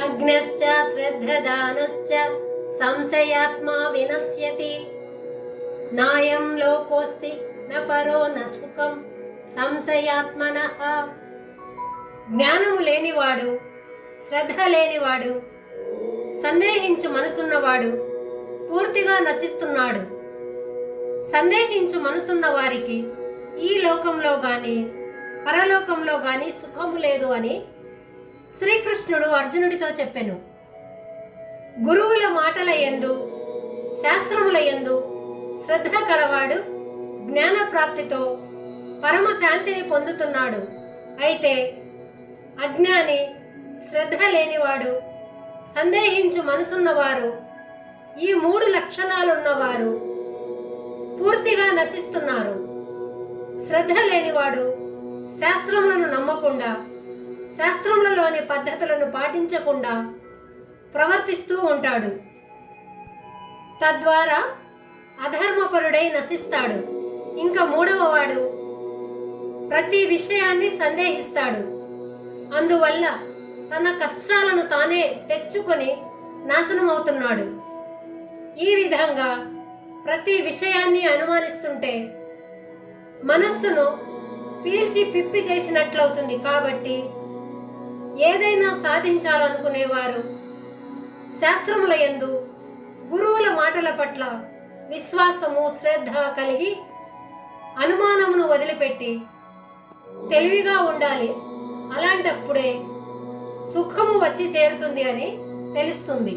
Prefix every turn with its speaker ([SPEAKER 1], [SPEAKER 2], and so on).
[SPEAKER 1] అగ్నశ్చ శ్రద్ధదానశ్చ సంశయాత్మా వినశ్యతి. నాయం లోకోస్తి న పరో న సుఖం సంశయాత్మనః. జ్ఞానము లేనివాడు, శ్రద్ధ లేనివాడు, సందేహించు మనసున్నవాడు పూర్తిగా నశిస్తున్నాడు. సందేహించు మనసున్న వారికి ఈ లోకంలో గాని పరలోకంలో గాని సుఖము లేదు అని శ్రీకృష్ణుడు అర్జునుడితో చెప్పెను. గురువుల మాటల యందు శాస్త్రముల యందు శ్రద్ధ కలవాడు జ్ఞాన ప్రాప్తితో పరమ శాంతిని పొందుతున్నాడు. అయితే అజ్ఞాని, శ్రద్ధ లేనివాడు, సందేహించు మనసున్నవారు, ఈ 3 లక్షణాలున్నవారు పూర్తిగా నశిస్తున్నారు. శ్రద్ధ లేనివాడు శాస్త్రములను నమ్మకుండా, శాస్త్రములలోని పద్ధతులను పాటించకుండా ప్రవర్తిస్తూ ఉంటాడు. తద్వారా అధర్మపరుడై నశిస్తాడు. ఇంకా 3వ వాడు ప్రతి విషయాన్ని సందేహిస్తాడు. అందువల్ల తన కష్టాలను తానే తెచ్చుకొని నాశనమవుతున్నాడు. ఈ విధంగా ప్రతి విషయాన్ని అనుమానిస్తుంటే మనస్సును పీల్చి పిప్పి చేసినట్లవుతుంది. కాబట్టి ఏదైనా సాధించాలనుకునేవారు శాస్త్రముల యందు గురువుల మాటల పట్ల విశ్వాసము, శ్రద్ధ కలిగి అనుమానమును వదిలిపెట్టి తెలివిగా ఉండాలి. అలాంటప్పుడే సుఖము వచ్చి చేరుతుంది అని తెలుస్తుంది.